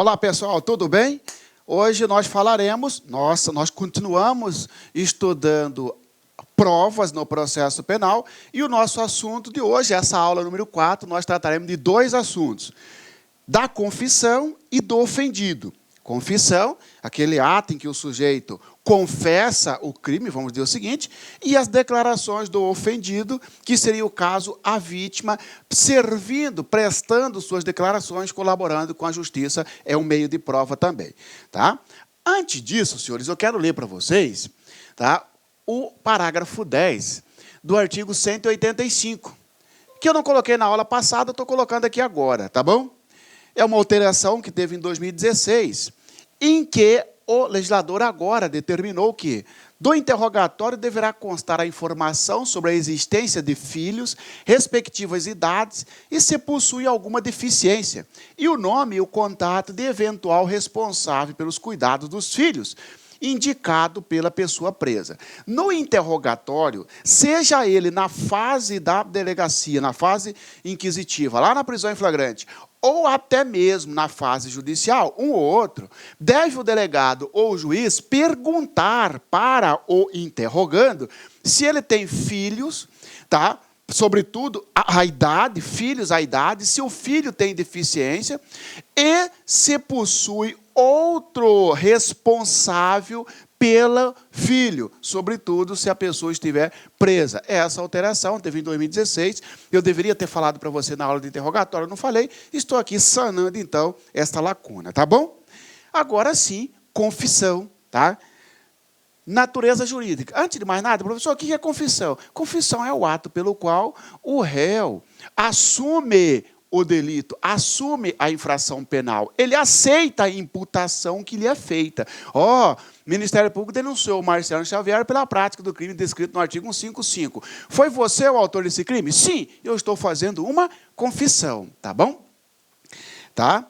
Olá, pessoal, tudo bem? Hoje nós falaremos, nós continuamos estudando provas no processo penal e o nosso assunto de hoje, essa aula número 4, nós trataremos de dois assuntos, da confissão e do ofendido. Confissão, aquele ato em que o sujeito confessa o crime, vamos dizer o seguinte, e as declarações do ofendido, que seria o caso a vítima, servindo, prestando suas declarações, colaborando com a justiça, é um meio de prova também. Tá? Antes disso, senhores, eu quero ler para vocês, tá, o parágrafo 10 do artigo 185, que eu não coloquei na aula passada, eu estou colocando aqui agora, tá bom? É uma alteração que teve em 2016, em que o legislador agora determinou que do interrogatório deverá constar a informação sobre a existência de filhos, respectivas idades e se possui alguma deficiência, e o nome e o contato de eventual responsável pelos cuidados dos filhos, indicado pela pessoa presa. No interrogatório, seja ele na fase da delegacia, na fase inquisitiva, lá na prisão em flagrante, ou até mesmo na fase judicial, um ou outro, deve o delegado ou o juiz perguntar para o interrogando se ele tem filhos, tá? Sobretudo a idade, filhos, a idade, se o filho tem deficiência e se possui outro responsável pelo filho, sobretudo se a pessoa estiver presa. Essa alteração teve em 2016, eu deveria ter falado para você na aula de interrogatório, não falei, estou aqui sanando, então, esta lacuna, tá bom? Agora sim, confissão, tá? Natureza jurídica. Antes de mais nada, professor, o que é confissão? Confissão é o ato pelo qual o réu assume o delito, assume a infração penal. Ele aceita a imputação que lhe é feita. O Ministério Público denunciou o Marciano Xavier pela prática do crime descrito no artigo 155. Foi você o autor desse crime? Sim, eu estou fazendo uma confissão, tá bom? Tá?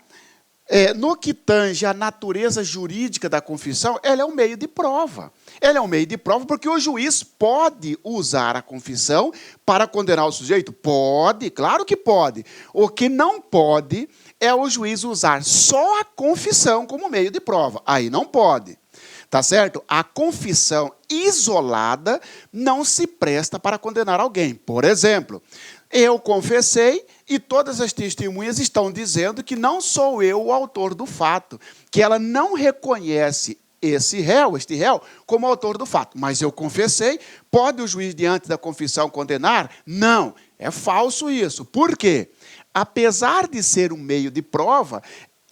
No que tange a natureza jurídica da confissão, ela é um meio de prova. Ela é um meio de prova porque o juiz pode usar a confissão para condenar o sujeito? Pode, claro que pode. O que não pode é o juiz usar só a confissão como meio de prova. Aí não pode. Tá certo? A confissão isolada não se presta para condenar alguém. Por exemplo, eu confessei e todas as testemunhas estão dizendo que não sou eu o autor do fato, que ela não reconhece este réu, como autor do fato. Mas eu confessei, pode o juiz, diante da confissão, condenar? Não, é falso isso. Por quê? Apesar de ser um meio de prova,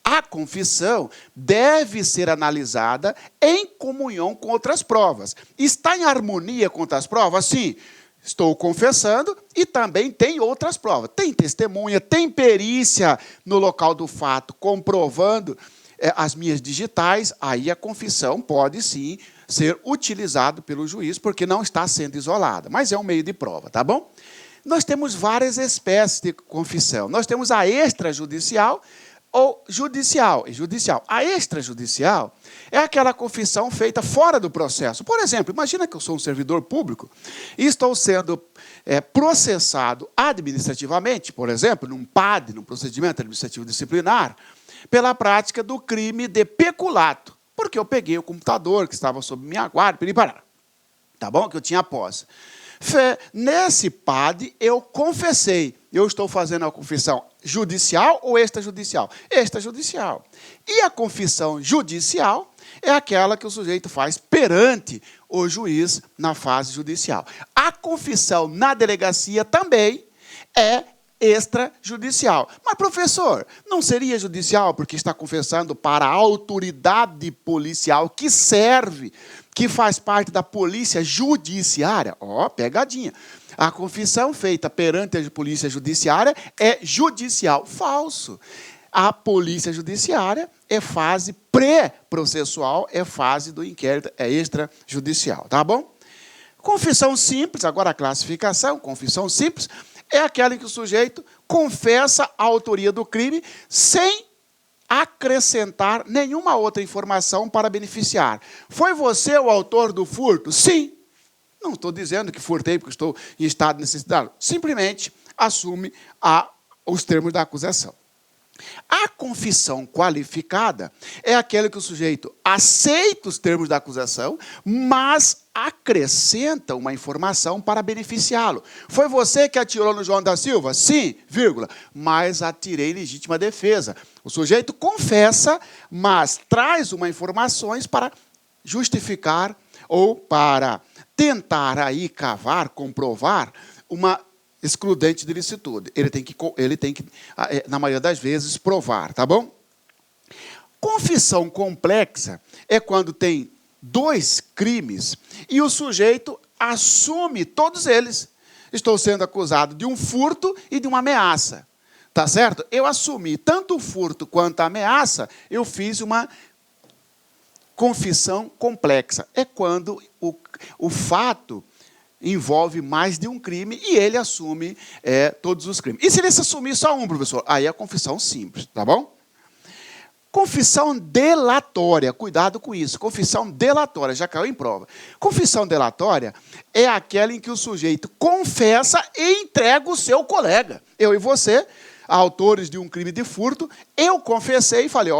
a confissão deve ser analisada em comunhão com outras provas. Está em harmonia com outras provas? Sim. Estou confessando e também tem outras provas. Tem testemunha, tem perícia no local do fato, comprovando as minhas digitais, aí a confissão pode, sim, ser utilizada pelo juiz, porque não está sendo isolada, mas é um meio de prova, tá bom? Nós temos várias espécies de confissão. Nós temos a extrajudicial ou judicial. A extrajudicial é aquela confissão feita fora do processo. Por exemplo, imagina que eu sou um servidor público e estou sendo processado administrativamente, por exemplo, num PAD, num procedimento administrativo disciplinar, pela prática do crime de peculato, porque eu peguei o computador que estava sob minha guarda, tá bom? Que eu tinha posse. Nesse PAD, eu confessei. Eu estou fazendo a confissão judicial ou extrajudicial? Extrajudicial. E a confissão judicial é aquela que o sujeito faz perante o juiz na fase judicial. A confissão na delegacia também é extrajudicial. Mas, professor, não seria judicial porque está confessando para a autoridade policial que serve, que faz parte da polícia judiciária? Ó, pegadinha. A confissão feita perante a polícia judiciária é judicial. Falso. A polícia judiciária é fase pré-processual, é fase do inquérito, é extrajudicial. Tá bom? Confissão simples, agora a classificação, confissão simples, é aquela em que o sujeito confessa a autoria do crime sem acrescentar nenhuma outra informação para beneficiar. Foi você o autor do furto? Sim. Não estou dizendo que furtei porque estou em estado de necessidade. Simplesmente assume os termos da acusação. A confissão qualificada é aquela que o sujeito aceita os termos da acusação, mas acrescenta uma informação para beneficiá-lo. Foi você que atirou no João da Silva? Sim, vírgula, mas atirei em legítima defesa. O sujeito confessa, mas traz uma informações para justificar ou para tentar aí cavar, comprovar uma excludente de ilicitude. Ele tem que, na maioria das vezes, provar, tá bom? Confissão complexa é quando tem 2 crimes e o sujeito assume todos eles. Estou sendo acusado de um furto e de uma ameaça. Tá certo? Eu assumi tanto o furto quanto a ameaça, eu fiz uma confissão complexa. É quando o fato envolve mais de um crime e ele assume todos os crimes. E se ele assumir só um, professor? Aí é a confissão simples, tá bom? Confissão delatória, cuidado com isso. Confissão delatória, já caiu em prova. Confissão delatória é aquela em que o sujeito confessa e entrega o seu colega. Eu e você, autores de um crime de furto, eu confessei e falei,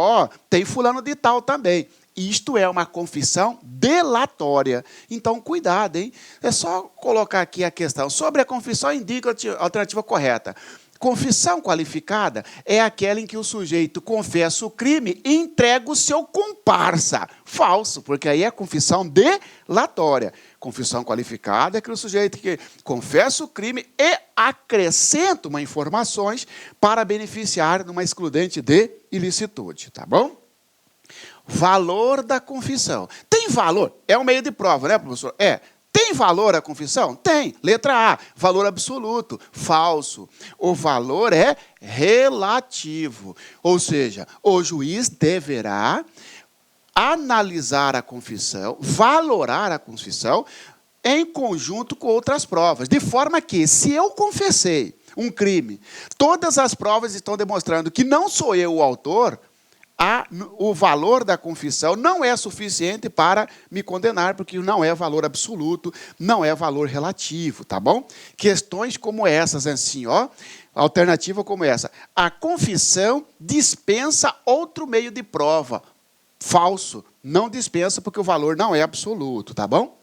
tem fulano de tal também. Isto é uma confissão delatória. Então, cuidado, hein? É só colocar aqui a questão. Sobre a confissão, indica a alternativa correta. Confissão qualificada é aquela em que o sujeito confessa o crime e entrega o seu comparsa. Falso, porque aí é confissão delatória. Confissão qualificada é aquele sujeito que confessa o crime e acrescenta uma informações para beneficiar de uma excludente de ilicitude. Tá bom? Valor da confissão. Tem valor? É um meio de prova, né, professor? Tem valor a confissão? Tem. Letra A, valor absoluto. Falso. O valor é relativo. Ou seja, o juiz deverá analisar a confissão, valorar a confissão em conjunto com outras provas. De forma que, se eu confessei um crime, todas as provas estão demonstrando que não sou eu o autor, o valor da confissão não é suficiente para me condenar, porque não é valor absoluto, não é valor relativo, tá bom? Questões como essas, assim, alternativa como essa. A confissão dispensa outro meio de prova. Falso, não dispensa porque o valor não é absoluto, tá bom?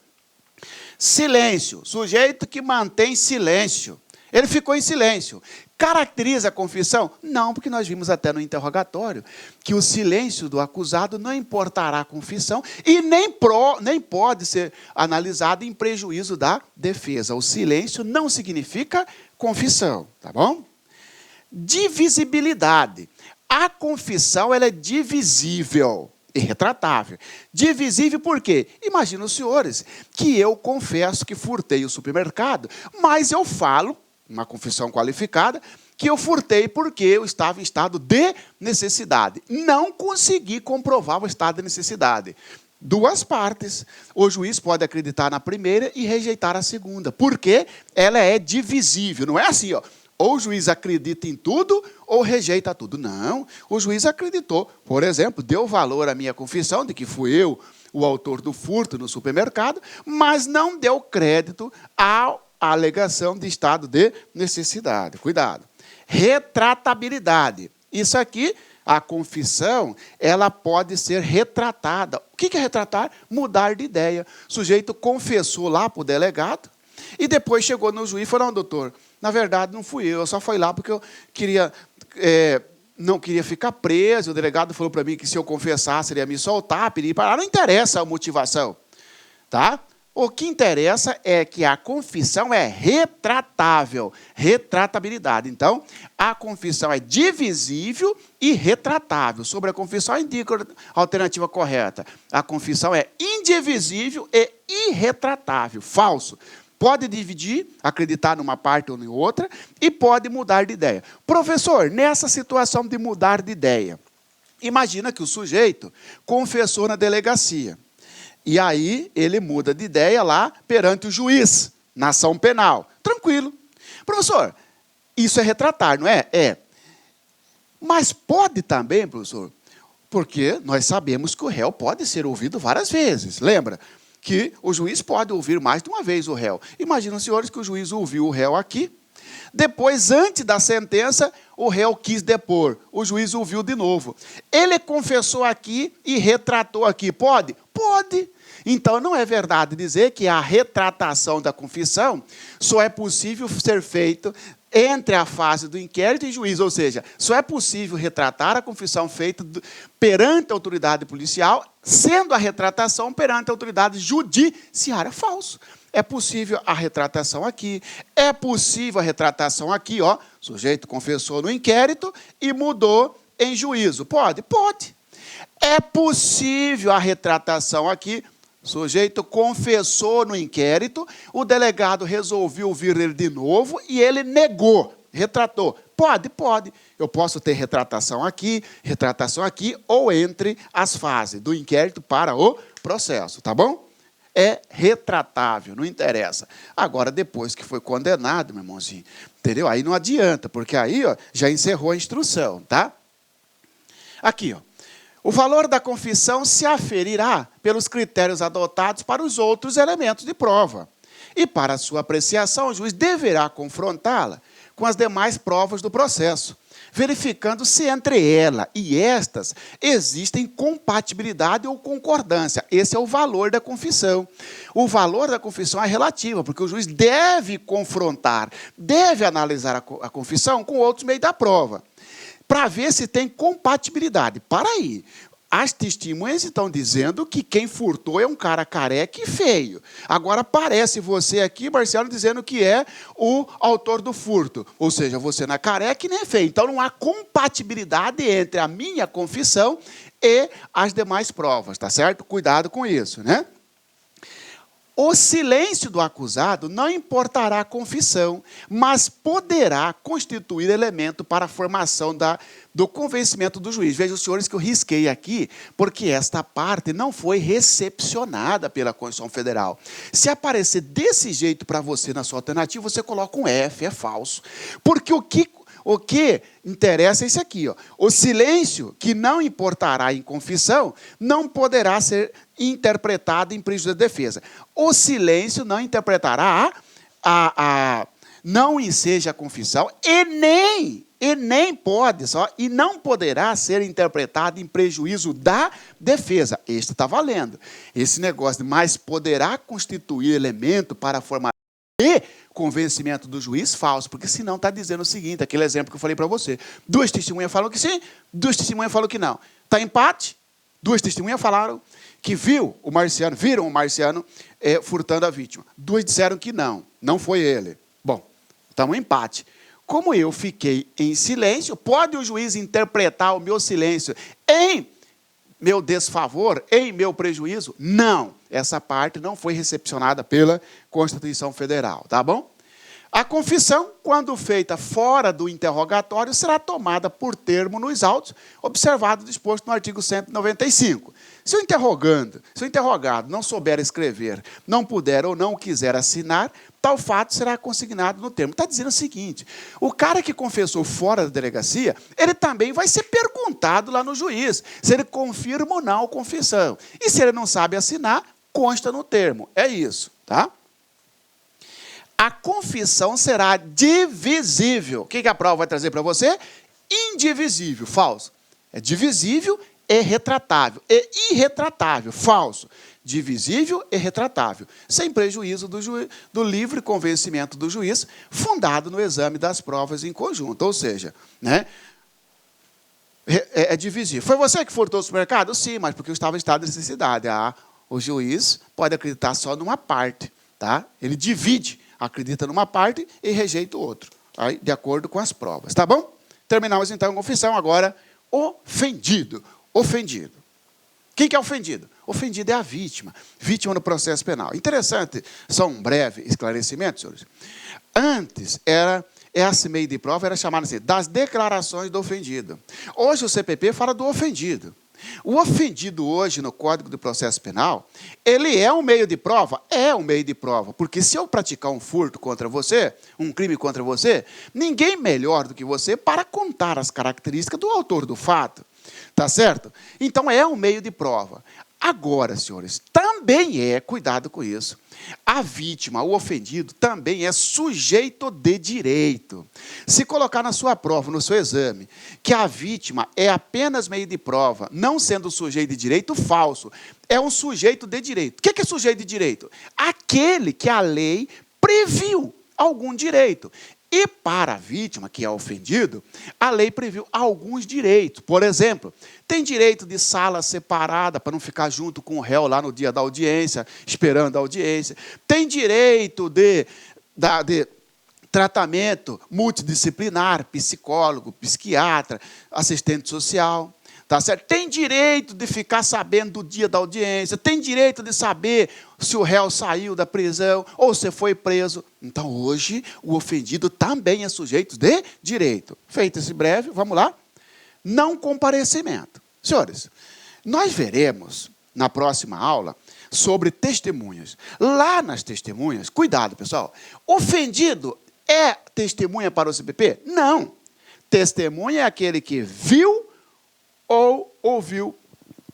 Silêncio, sujeito que mantém silêncio. Ele ficou em silêncio. Caracteriza a confissão? Não, porque nós vimos até no interrogatório que o silêncio do acusado não importará a confissão e nem pode ser analisado em prejuízo da defesa. O silêncio não significa confissão, tá bom? Divisibilidade. A confissão ela é divisível e retratável. Divisível por quê? Imagina os senhores que eu confesso que furtei o supermercado, mas eu falo, uma confissão qualificada, que eu furtei porque eu estava em estado de necessidade. Não consegui comprovar o estado de necessidade. 2 partes. O juiz pode acreditar na primeira e rejeitar a segunda, porque ela é divisível. Não é assim, ou o juiz acredita em tudo ou rejeita tudo. Não, o juiz acreditou. Por exemplo, deu valor à minha confissão de que fui eu o autor do furto no supermercado, mas não deu crédito à alegação de estado de necessidade. Cuidado. Retratabilidade. Isso aqui, a confissão, ela pode ser retratada. O que é retratar? Mudar de ideia. O sujeito confessou lá para o delegado e depois chegou no juiz e falou, não, doutor, na verdade não fui eu só fui lá porque eu queria... não queria ficar preso, o delegado falou para mim que se eu confessasse ele ia me soltar, pedir para... Não interessa a motivação, tá? O que interessa é que a confissão é retratável, retratabilidade. Então, a confissão é divisível e retratável. Sobre a confissão, indica a alternativa correta. A confissão é indivisível e irretratável. Falso. Pode dividir, acreditar numa parte ou em outra, e pode mudar de ideia. Professor, nessa situação de mudar de ideia, imagina que o sujeito confessou na delegacia. E aí ele muda de ideia lá perante o juiz, na ação penal. Tranquilo. Professor, isso é retratar, não é? É. Mas pode também, professor, porque nós sabemos que o réu pode ser ouvido várias vezes. Lembra que o juiz pode ouvir mais de uma vez o réu. Imagina, senhores, que o juiz ouviu o réu aqui, Depois, antes da sentença, o réu quis depor. O juiz ouviu de novo. Ele confessou aqui e retratou aqui. Pode? Pode. Então, não é verdade dizer que a retratação da confissão só é possível ser feito entre a fase do inquérito e juiz, ou seja, só é possível retratar a confissão feita perante a autoridade policial, sendo a retratação perante a autoridade judiciária. Falso. É possível a retratação aqui, é possível a retratação aqui, ó, o sujeito confessou no inquérito e mudou em juízo. Pode? Pode. É possível a retratação aqui, o sujeito confessou no inquérito, o delegado resolveu ouvir ele de novo e ele negou, retratou. Pode? Pode. Eu posso ter retratação aqui, ou entre as fases do inquérito para o processo, tá bom? É retratável, não interessa. Agora, depois que foi condenado, meu irmãozinho, entendeu? Aí não adianta, porque aí ó, já encerrou a instrução, tá? Aqui, ó. O valor da confissão se aferirá pelos critérios adotados para os outros elementos de prova. E, para sua apreciação, o juiz deverá confrontá-la com as demais provas do processo, verificando se entre ela e estas existem compatibilidade ou concordância. Esse é o valor da confissão. O valor da confissão é relativo, porque o juiz deve confrontar, deve analisar a confissão com outros meios da prova, para ver se tem compatibilidade. Para aí. As testemunhas estão dizendo que quem furtou é um cara careca e feio. Agora aparece você aqui, Marcelo, dizendo que é o autor do furto. Ou seja, você não é careca e nem é feio. Então não há compatibilidade entre a minha confissão e as demais provas, tá certo? Cuidado com isso, né? O silêncio do acusado não importará a confissão, mas poderá constituir elemento para a formação do convencimento do juiz. Vejam, senhores, que eu risquei aqui, porque esta parte não foi recepcionada pela Constituição Federal. Se aparecer desse jeito para você na sua alternativa, você coloca um F, é falso. Porque o que interessa é isso aqui, ó. O silêncio, que não importará em confissão, não poderá ser interpretado em prejuízo da defesa. O silêncio não interpretará não enseja a confissão e nem pode, e não poderá ser interpretado em prejuízo da defesa. Este está valendo. Esse negócio de mais poderá constituir elemento para a formação e convencimento do juiz, falso, porque senão está dizendo o seguinte, aquele exemplo que eu falei para você. Duas testemunhas falam que sim, duas testemunhas falam que não. Está empate? Duas testemunhas falaram que viram o marciano furtando a vítima. Duas disseram que não foi ele. Bom, está um empate. Como eu fiquei em silêncio, pode o juiz interpretar o meu silêncio em meu desfavor, em meu prejuízo? Não. Essa parte não foi recepcionada pela Constituição Federal, tá bom? A confissão, quando feita fora do interrogatório, será tomada por termo nos autos, observado disposto no artigo 195. Se o interrogado não souber escrever, não puder ou não quiser assinar, tal fato será consignado no termo. Está dizendo o seguinte, o cara que confessou fora da delegacia, ele também vai ser perguntado lá no juiz, se ele confirma ou não a confissão. E se ele não sabe assinar, consta no termo. É isso, tá? A confissão será divisível. O que a prova vai trazer para você? Indivisível. Falso. É divisível e retratável. E irretratável. Falso. Divisível e retratável. Sem prejuízo do livre convencimento do juiz, fundado no exame das provas em conjunto. Ou seja, né? É divisível. Foi você que furtou o supermercado? Sim, mas porque eu estava em estado de necessidade. O juiz pode acreditar só numa parte. Tá? Ele divide. Acredita numa parte e rejeita o outro, aí, de acordo com as provas. Tá bom? Terminamos, então, a confissão. Agora, ofendido. Ofendido. Quem que é ofendido? Ofendido é a vítima. Vítima no processo penal. Interessante, só um breve esclarecimento, senhores. Antes, esse meio de prova era chamado assim, das declarações do ofendido. Hoje, o CPP fala do ofendido. O ofendido hoje, no Código de Processo Penal, ele é um meio de prova? É um meio de prova. Porque se eu praticar um furto contra você, um crime contra você, ninguém melhor do que você para contar as características do autor do fato. Tá certo? Então, é um meio de prova. Agora, senhores, também também é, cuidado com isso, a vítima, o ofendido, também é sujeito de direito. Se colocar na sua prova, no seu exame, que a vítima é apenas meio de prova, não sendo sujeito de direito, falso. É um sujeito de direito. O que é sujeito de direito? Aquele que a lei previu algum direito. E para a vítima, que é ofendido, a lei previu alguns direitos. Por exemplo, tem direito de sala separada, para não ficar junto com o réu lá no dia da audiência, esperando a audiência. Tem direito de tratamento multidisciplinar, psicólogo, psiquiatra, assistente social. Tá certo? Tem direito de ficar sabendo do dia da audiência, tem direito de saber se o réu saiu da prisão ou se foi preso. Então, hoje, o ofendido também é sujeito de direito. Feito esse breve, vamos lá? Não comparecimento. Senhores, nós veremos na próxima aula sobre testemunhas. Lá nas testemunhas, cuidado, pessoal, ofendido é testemunha para o CPP? Não. Testemunha é aquele que viu ou ouviu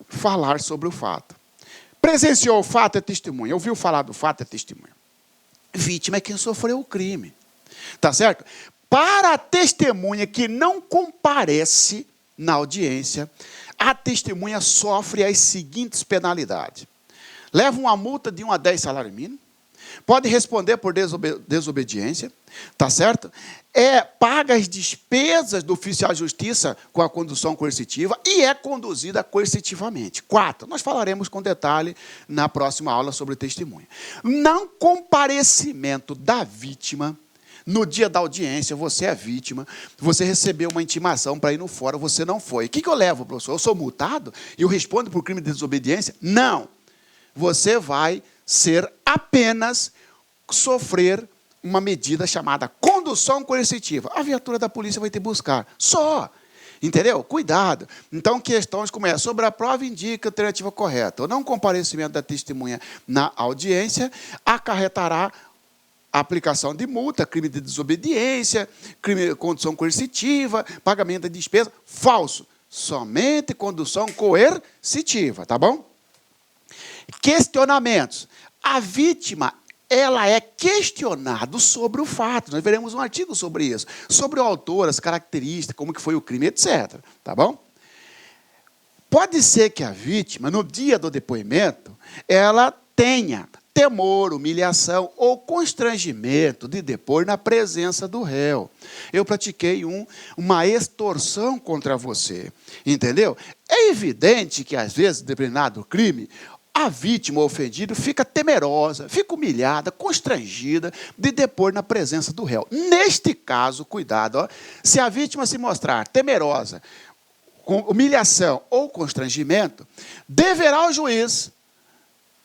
falar sobre o fato. Presenciou o fato, é testemunha. Ouviu falar do fato, é testemunha. Vítima é quem sofreu o crime. Tá certo? Para a testemunha que não comparece na audiência, a testemunha sofre as seguintes penalidades. Leva uma multa de 1 a 10 salário mínimo. Pode responder por desobediência, tá certo? Paga as despesas do oficial de justiça com a condução coercitiva e é conduzida coercitivamente. 4, nós falaremos com detalhe na próxima aula sobre testemunha. Não comparecimento da vítima, no dia da audiência, você é vítima, você recebeu uma intimação para ir no fórum, você não foi. O que eu levo, professor? Eu sou multado e eu respondo por crime de desobediência? Não. Você vai apenas sofrer uma medida chamada condução coercitiva. A viatura da polícia vai te buscar. Só. Entendeu? Cuidado. Então, questões como essa. Sobre a prova indica a alternativa correta. O não comparecimento da testemunha na audiência acarretará a aplicação de multa, crime de desobediência, crime de condução coercitiva, pagamento de despesa. Falso. Somente condução coercitiva. Tá bom? Questionamentos. A vítima, ela é questionada sobre o fato. Nós veremos um artigo sobre isso. Sobre o autor, as características, como que foi o crime, etc. Tá bom? Pode ser que a vítima, no dia do depoimento, ela tenha temor, humilhação ou constrangimento de depor na presença do réu. Eu pratiquei uma extorsão contra você. Entendeu? É evidente que, às vezes, determinado crime, a vítima, o ofendido, fica temerosa, fica humilhada, constrangida de depor na presença do réu. Neste caso, cuidado, ó, se a vítima se mostrar temerosa, com humilhação ou constrangimento, deverá o juiz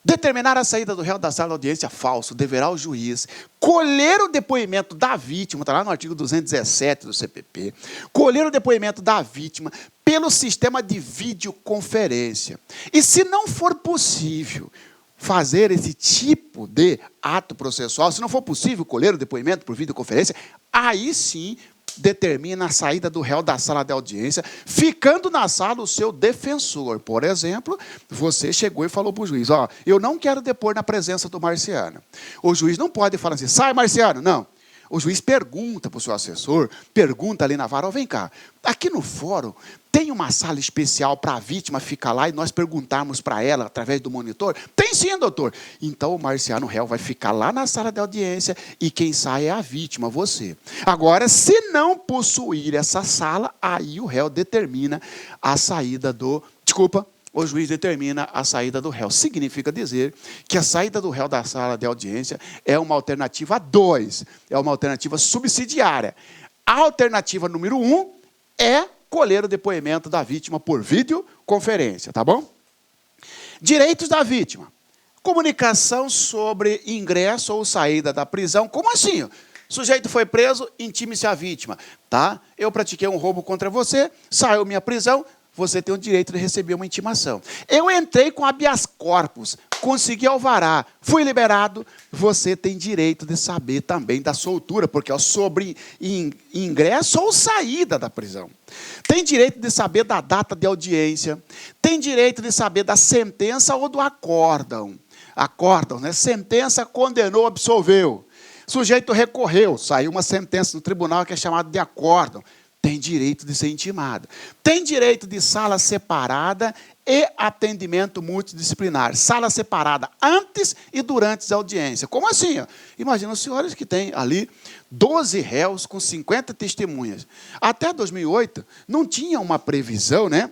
determinar a saída do réu da sala de audiência. Falso. Deverá o juiz colher o depoimento da vítima, está lá no artigo 217 do CPP, colher o depoimento da vítima pelo sistema de videoconferência. E se não for possível fazer esse tipo de ato processual, se não for possível colher o depoimento por videoconferência, aí sim determina a saída do réu da sala de audiência, ficando na sala o seu defensor. Por exemplo, você chegou e falou para o juiz, ó, eu não quero depor na presença do Marciano. O juiz não pode falar assim, sai, Marciano. Não. O juiz pergunta para o seu assessor, pergunta ali na vara, ó, vem cá, aqui no fórum tem uma sala especial para a vítima ficar lá e nós perguntarmos para ela através do monitor? Tem sim, doutor. Então o Marciano réu vai ficar lá na sala de audiência e quem sai é a vítima, você. Agora, se não possuir essa sala, aí o réu determina a saída do... o juiz determina a saída do réu. Significa dizer que a saída do réu da sala de audiência é uma alternativa 2, é uma alternativa subsidiária. A alternativa número 1 é colher o depoimento da vítima por videoconferência, tá bom? Direitos da vítima. Comunicação sobre ingresso ou saída da prisão. Como assim? O sujeito foi preso, intime-se a vítima. Tá? Eu pratiquei um roubo contra você, saiu minha prisão, você tem o direito de receber uma intimação. Eu entrei com habeas corpus, consegui alvará, fui liberado, você tem direito de saber também da soltura, porque é sobre ingresso ou saída da prisão. Tem direito de saber da data de audiência, tem direito de saber da sentença ou do acórdão. acórdão, né? Sentença, condenou, absolveu. Sujeito recorreu, saiu uma sentença no tribunal que é chamada de acórdão. Tem direito de ser intimado. Tem direito de sala separada e atendimento multidisciplinar. Sala separada antes e durante a audiência. Como assim? Imagina os senhores que têm ali 12 réus com 50 testemunhas. Até 2008, não tinha uma previsão, né?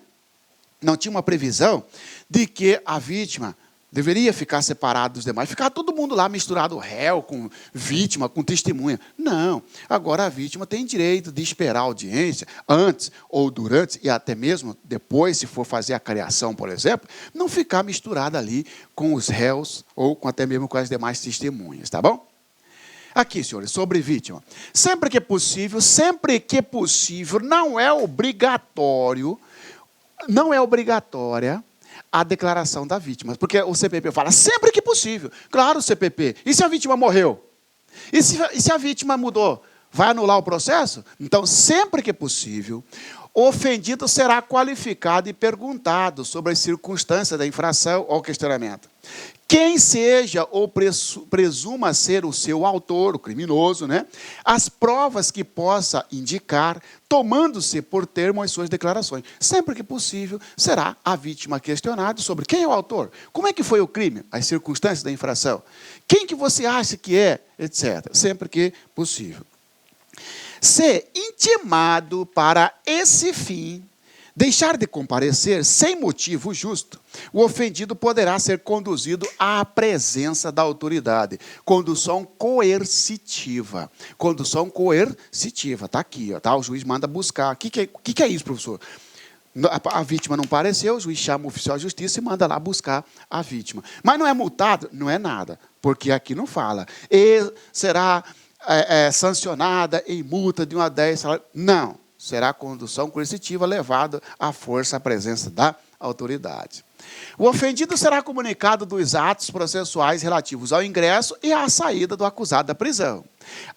Não tinha uma previsão de que a vítima deveria ficar separado dos demais, ficar todo mundo lá misturado, réu com vítima, com testemunha. Não. Agora a vítima tem direito de esperar a audiência, antes ou durante, e até mesmo depois, se for fazer a cariação, por exemplo, não ficar misturada ali com os réus ou até mesmo com as demais testemunhas, tá bom? Aqui, senhores, sobre vítima. Sempre que possível, não é obrigatória a declaração da vítima. Porque o CPP fala, sempre que possível. Claro, CPP. E se a vítima morreu? E se a vítima mudou? Vai anular o processo? Então, sempre que possível, o ofendido será qualificado e perguntado sobre as circunstâncias da infração ou questionamento. Quem seja ou presuma ser o seu autor, o criminoso, né? As provas que possa indicar, tomando-se por termo as suas declarações. Sempre que possível, será a vítima questionada sobre quem é o autor, como é que foi o crime, as circunstâncias da infração, quem que você acha que é, etc. Sempre que possível. Se intimado para esse fim, deixar de comparecer sem motivo justo, o ofendido poderá ser conduzido à presença da autoridade. Condução coercitiva. Condução coercitiva. Está aqui, ó, tá? O juiz manda buscar. O que é isso, professor? A vítima não compareceu, o juiz chama o oficial de justiça e manda lá buscar a vítima. Mas não é multado? Não é nada, porque aqui não fala. E será sancionada em multa de 1 a 10 salários. Não. Será condução coercitiva levado à força à presença da autoridade. O ofendido será comunicado dos atos processuais relativos ao ingresso e à saída do acusado da prisão,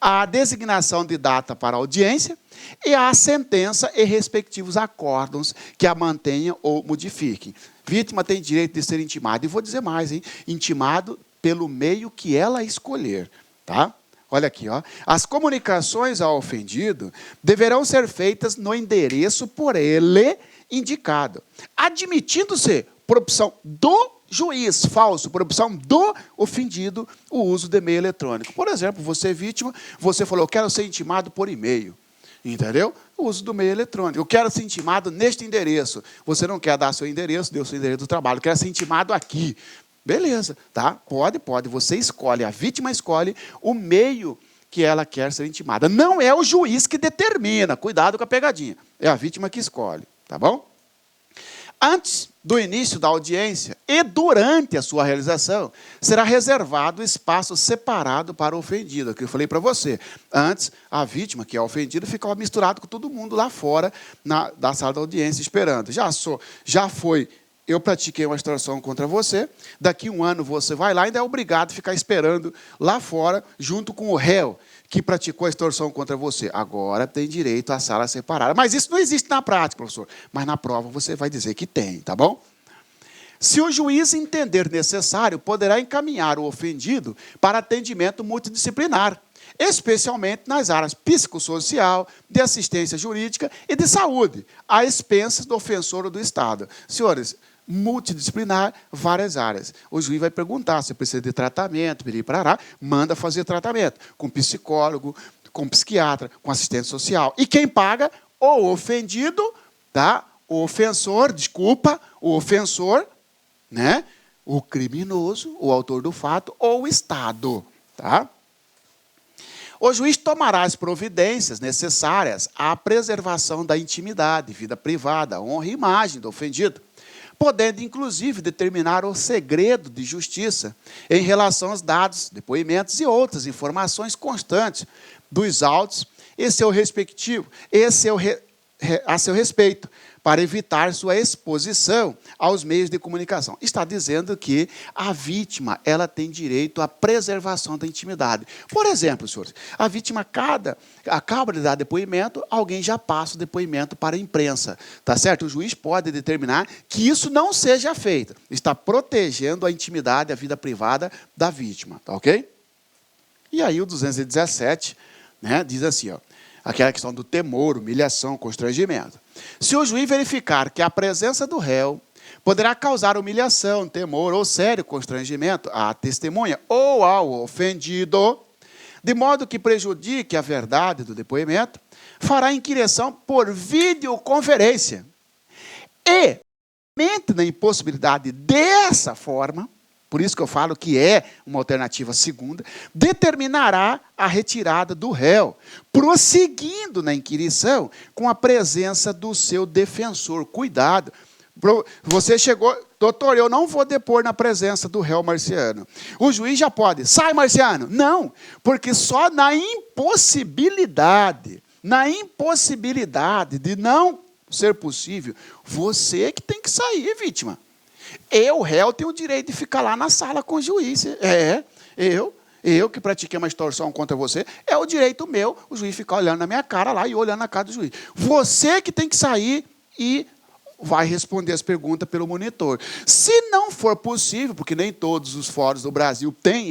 à designação de data para audiência e à sentença e respectivos acórdãos que a mantenham ou modifiquem. Vítima tem direito de ser intimada. E vou dizer mais, hein? Intimado pelo meio que ela escolher, tá? Olha aqui, ó. As comunicações ao ofendido deverão ser feitas no endereço por ele indicado, admitindo-se, por opção do juiz, falso, por opção do ofendido, o uso de meio eletrônico. Por exemplo, você vítima, você falou, eu quero ser intimado por e-mail. Entendeu? O uso do meio eletrônico. Eu quero ser intimado neste endereço. Você não quer dar seu endereço, deu seu endereço do trabalho. Eu quero ser intimado aqui. Beleza, tá? Pode. Você escolhe, a vítima escolhe o meio que ela quer ser intimada. Não é o juiz que determina, cuidado com a pegadinha. É a vítima que escolhe, tá bom? Antes do início da audiência e durante a sua realização, será reservado espaço separado para o ofendido, que eu falei para você. Antes, a vítima, que é ofendida, ficava misturado com todo mundo lá fora da sala da audiência, esperando. Já foi... Eu pratiquei uma extorsão contra você, daqui 1 ano você vai lá e ainda é obrigado a ficar esperando lá fora, junto com o réu que praticou a extorsão contra você. Agora tem direito à sala separada. Mas isso não existe na prática, professor. Mas na prova você vai dizer que tem, tá bom? Se o juiz entender necessário, poderá encaminhar o ofendido para atendimento multidisciplinar, especialmente nas áreas psicossocial, de assistência jurídica e de saúde, a expensas do ofensor ou do Estado. Senhores, multidisciplinar, várias áreas. O juiz vai perguntar se precisa de tratamento, manda fazer tratamento com psicólogo, com psiquiatra, com assistente social. E quem paga? O ofendido, tá? O ofensor, né? O criminoso, o autor do fato, ou o Estado, tá? O juiz tomará as providências necessárias à preservação da intimidade, vida privada, honra e imagem do ofendido, podendo, inclusive, determinar o segredo de justiça em relação aos dados, depoimentos e outras informações constantes dos autos a seu respeito, para evitar sua exposição aos meios de comunicação. Está dizendo que a vítima ela tem direito à preservação da intimidade. Por exemplo, senhores, a vítima acaba de dar depoimento, alguém já passa o depoimento para a imprensa. Tá certo? O juiz pode determinar que isso não seja feito. Está protegendo a intimidade, a vida privada da vítima. Tá ok? E aí o 217, né, diz assim, ó, aquela questão do temor, humilhação, constrangimento. Se o juiz verificar que a presença do réu poderá causar humilhação, temor ou sério constrangimento à testemunha ou ao ofendido, de modo que prejudique a verdade do depoimento, fará inquirição por videoconferência. E, na impossibilidade dessa forma, por isso que eu falo que é uma alternativa segunda, determinará a retirada do réu, prosseguindo na inquirição com a presença do seu defensor. Cuidado, você chegou, doutor, eu não vou depor na presença do réu Marciano. O juiz já pode, sai Marciano. Não, porque só na impossibilidade de não ser possível, você que tem que sair, vítima. Eu, réu, tenho o direito de ficar lá na sala com o juiz. Eu que pratiquei uma extorsão contra você, é o direito meu, o juiz ficar olhando na minha cara lá e olhando na cara do juiz. Você que tem que sair e vai responder as perguntas pelo monitor. Se não for possível, porque nem todos os fóruns do Brasil têm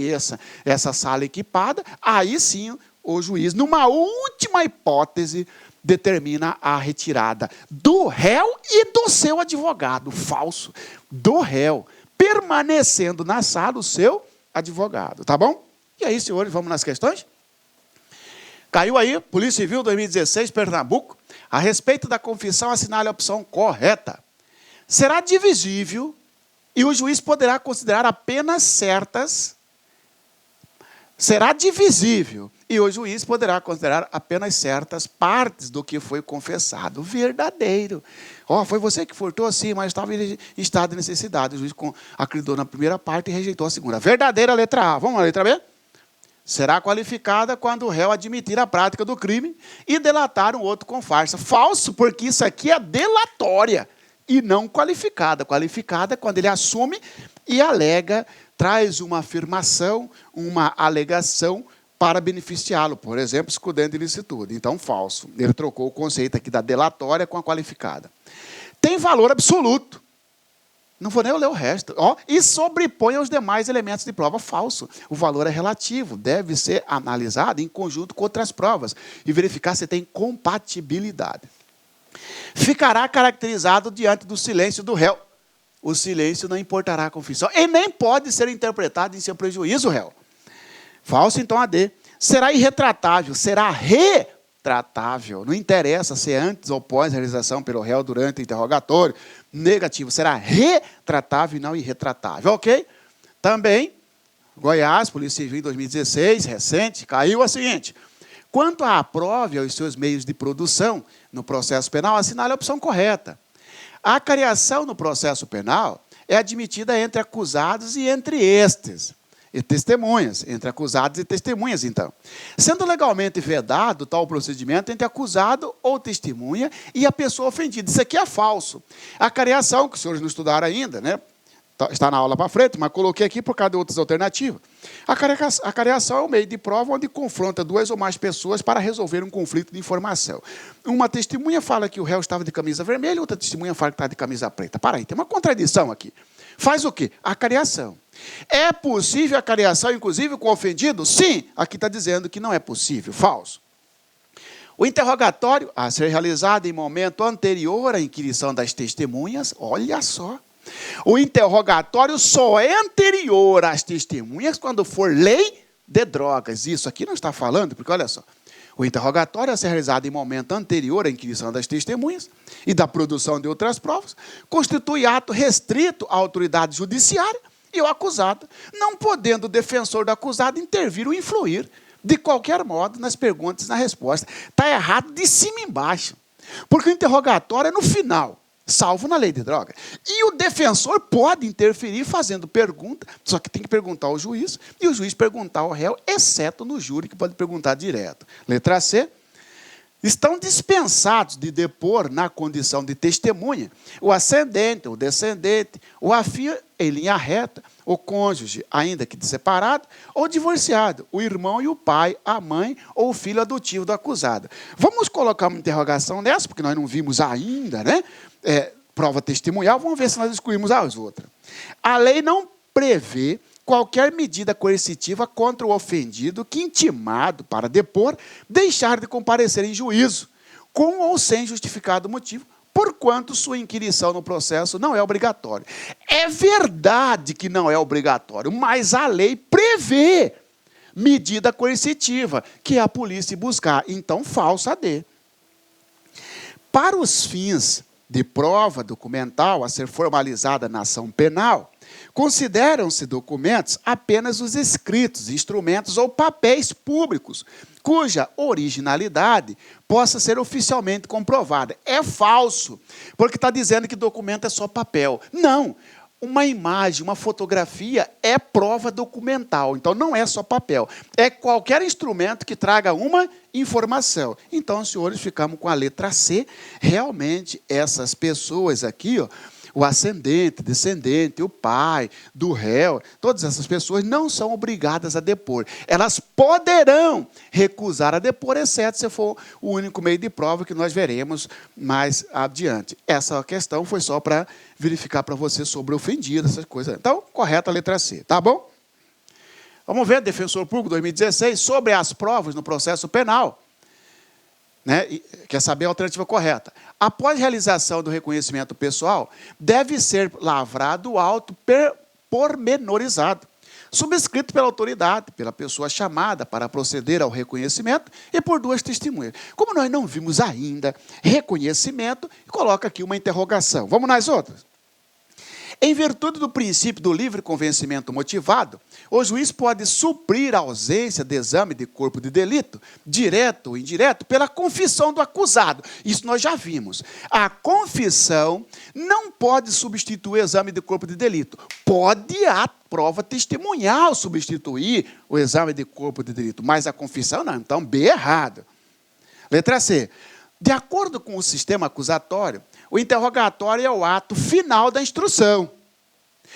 essa sala equipada, aí sim o juiz, numa última hipótese, determina a retirada do réu e do seu advogado, falso, do réu, permanecendo na sala o seu advogado, tá bom? E aí, senhores, vamos nas questões? Caiu aí, Polícia Civil 2016, Pernambuco, a respeito da confissão, assinale a opção correta. Será divisível e o juiz poderá considerar apenas certas. Será divisível e o juiz poderá considerar apenas certas partes do que foi confessado. Verdadeiro. Foi você que furtou? Sim, mas estava em estado de necessidade. O juiz acreditou na primeira parte e rejeitou a segunda. Verdadeira, letra A. Vamos à letra B? Será qualificada quando o réu admitir a prática do crime e delatar um outro com farsa. Falso, porque isso aqui é delatória e não qualificada. Qualificada é quando ele assume e alega, traz uma afirmação, uma alegação para beneficiá-lo, por exemplo, excludendo de ilicitude. Então, falso. Ele trocou o conceito aqui da delatória com a qualificada. Tem valor absoluto. Não vou nem ler o resto. E sobrepõe aos demais elementos de prova. Falso. O valor é relativo. Deve ser analisado em conjunto com outras provas e verificar se tem compatibilidade. Ficará caracterizado diante do silêncio do réu. O silêncio não importará a confissão. E nem pode ser interpretado em seu prejuízo, réu. Falso, então, a D. Será irretratável. Será retratável. Não interessa se é antes ou pós a realização pelo réu durante o interrogatório. Negativo. Será retratável e não irretratável. Ok? Também, Goiás, Polícia Civil 2016, recente, caiu a seguinte. Quanto à prova e aos seus meios de produção no processo penal, assinale a opção correta. A acariação no processo penal é admitida entre acusados e entre estes. E testemunhas, entre acusados e testemunhas, então. Sendo legalmente vedado tal procedimento entre acusado ou testemunha e a pessoa ofendida. Isso aqui é falso. A acariação, que os senhores não estudaram ainda, né? Está na aula para frente, mas coloquei aqui por causa de outras alternativas. A acariação é um meio de prova onde confronta duas ou mais pessoas para resolver um conflito de informação. Uma testemunha fala que o réu estava de camisa vermelha, outra testemunha fala que está de camisa preta. Para aí, tem uma contradição aqui. Faz o quê? A acariação. É possível a acariação, inclusive, com o ofendido? Sim. Aqui está dizendo que não é possível. Falso. O interrogatório a ser realizado em momento anterior à inquirição das testemunhas, olha só. O interrogatório só é anterior às testemunhas quando for lei de drogas. Isso aqui não está falando, porque olha só. O interrogatório a ser realizado em momento anterior à inquirição das testemunhas e da produção de outras provas constitui ato restrito à autoridade judiciária e ao acusado, não podendo o defensor do acusado intervir ou influir de qualquer modo nas perguntas e na resposta. Está errado de cima e embaixo, porque o interrogatório é no final, salvo na lei de droga. E o defensor pode interferir fazendo pergunta, só que tem que perguntar ao juiz, e o juiz perguntar ao réu, exceto no júri, que pode perguntar direto. Letra C. estão dispensados de depor na condição de testemunha o ascendente, o descendente, o afim em linha reta, o cônjuge, ainda que separado, ou divorciado, o irmão e o pai, a mãe ou o filho adotivo do acusado. Vamos colocar uma interrogação nessa, porque nós não vimos ainda, né? Prova testemunhal, vamos ver se nós excluímos as outras. A lei não prevê qualquer medida coercitiva contra o ofendido que, intimado para depor, deixar de comparecer em juízo, com ou sem justificado motivo, porquanto sua inquirição no processo não é obrigatória. É verdade que não é obrigatório, mas a lei prevê medida coercitiva, que é a polícia buscar. Então, falsa D. Para os fins de prova documental a ser formalizada na ação penal, consideram-se documentos apenas os escritos, instrumentos ou papéis públicos, cuja originalidade possa ser oficialmente comprovada. É falso, porque está dizendo que documento é só papel. Não, uma imagem, uma fotografia é prova documental, então não é só papel. É qualquer instrumento que traga uma informação. Então, senhores, ficamos com a letra C. Realmente, essas pessoas aqui, ó, o ascendente, descendente, o pai do réu, todas essas pessoas não são obrigadas a depor. Elas poderão recusar a depor, exceto se for o único meio de prova que nós veremos mais adiante. Essa questão foi só para verificar para você sobre o ofendido, essas coisas. Então, correta a letra C, tá bom? Vamos ver, Defensor Público 2016, sobre as provas no processo penal. Né? Quer saber a alternativa correta. Após realização do reconhecimento pessoal, deve ser lavrado o auto pormenorizado, subscrito pela autoridade, pela pessoa chamada para proceder ao reconhecimento e por duas testemunhas. Como nós não vimos ainda reconhecimento, coloca aqui uma interrogação. Vamos nas outras? Em virtude do princípio do livre convencimento motivado, o juiz pode suprir a ausência de exame de corpo de delito, direto ou indireto, pela confissão do acusado. Isso nós já vimos. A confissão não pode substituir o exame de corpo de delito. Pode a prova testemunhal substituir o exame de corpo de delito, mas a confissão não. Então, B errado. Letra C. De acordo com o sistema acusatório, o interrogatório é o ato final da instrução,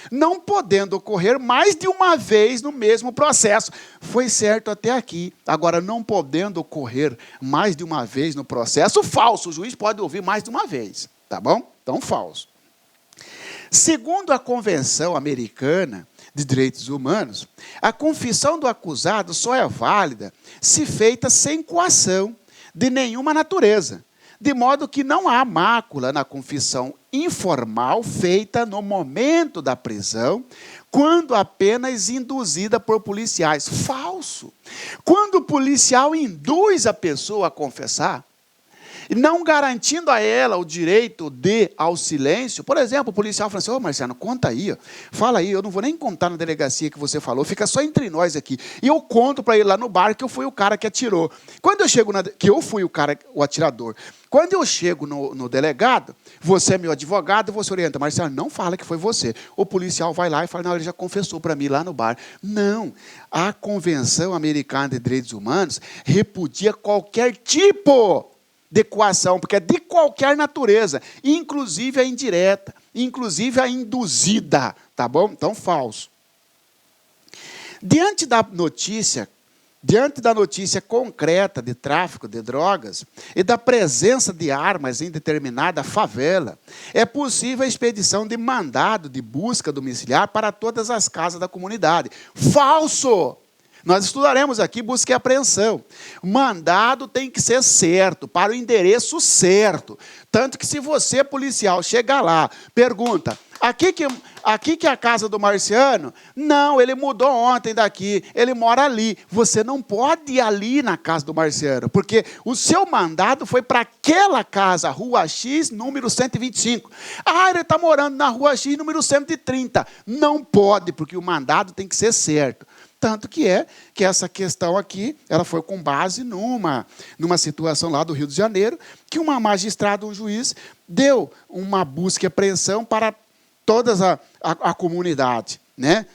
não podendo ocorrer mais de uma vez no mesmo processo. Foi certo até aqui. Agora, não podendo ocorrer mais de uma vez no processo, falso. O juiz pode ouvir mais de uma vez, tá bom? Então, falso. Segundo a Convenção Americana de Direitos Humanos, a confissão do acusado só é válida se feita sem coação de nenhuma natureza, de modo que não há mácula na confissão informal feita no momento da prisão, quando apenas induzida por policiais. Falso. Quando o policial induz a pessoa a confessar, não garantindo a ela o direito ao silêncio. Por exemplo, o policial fala assim: ô Marciano, conta aí, ó. Fala aí, eu não vou nem contar na delegacia que você falou, fica só entre nós aqui. E eu conto para ele lá no bar que eu fui o cara que atirou. Quando eu chego que eu fui o atirador. Quando eu chego no delegado, você é meu advogado, você orienta: Marciano, não fala que foi você. O policial vai lá e fala: não, ele já confessou para mim lá no bar. Não, a Convenção Americana de Direitos Humanos repudia qualquer tipo de coação, porque é de qualquer natureza, inclusive a indireta, inclusive a induzida, tá bom? Então, falso. Diante da notícia concreta de tráfico de drogas e da presença de armas em determinada favela, é possível a expedição de mandado de busca domiciliar para todas as casas da comunidade. Falso! Nós estudaremos aqui busca e apreensão. Mandado tem que ser certo, para o endereço certo. Tanto que se você, policial, chegar lá, pergunta: aqui que é a casa do Marciano? Não, ele mudou ontem daqui, ele mora ali. Você não pode ir ali na casa do Marciano, porque o seu mandado foi para aquela casa, Rua X, número 125. Ah, ele está morando na Rua X, número 130. Não pode, porque o mandado tem que ser certo. Tanto que essa questão aqui, ela foi com base numa situação lá do Rio de Janeiro, que uma magistrada, um juiz, deu uma busca e apreensão para toda a comunidade, né?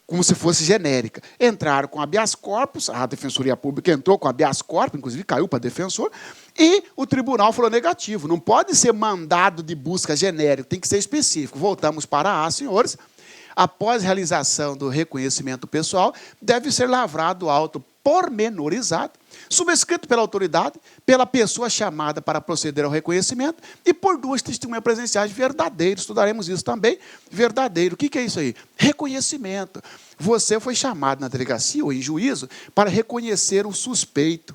como se fosse genérica. Entraram com habeas corpus, a Defensoria Pública entrou com habeas corpus, inclusive caiu para defensor, e o tribunal falou negativo. Não pode ser mandado de busca genérico, tem que ser específico. Voltamos para A, senhores. Após realização do reconhecimento pessoal, deve ser lavrado auto pormenorizado, subscrito pela autoridade, pela pessoa chamada para proceder ao reconhecimento e por 2 testemunhas presenciais verdadeiras. Estudaremos isso também. Verdadeiro. O que é isso aí? Reconhecimento. Você foi chamado na delegacia ou em juízo para reconhecer o suspeito.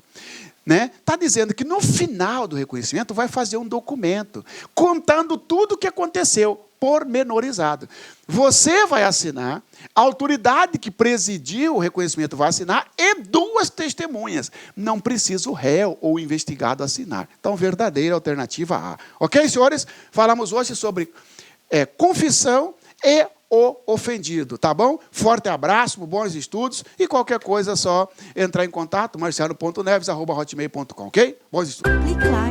Está dizendo que no final do reconhecimento vai fazer um documento contando tudo o que aconteceu, pormenorizado. Você vai assinar, a autoridade que presidiu o reconhecimento vai assinar e 2 testemunhas. Não precisa o réu ou o investigado assinar. Então, verdadeira alternativa A. Ok, senhores? Falamos hoje sobre confissão e o ofendido, tá bom? Forte abraço, bons estudos e qualquer coisa é só entrar em contato, marciano.neves@hotmail.com, ok? Bons estudos. Clique lá.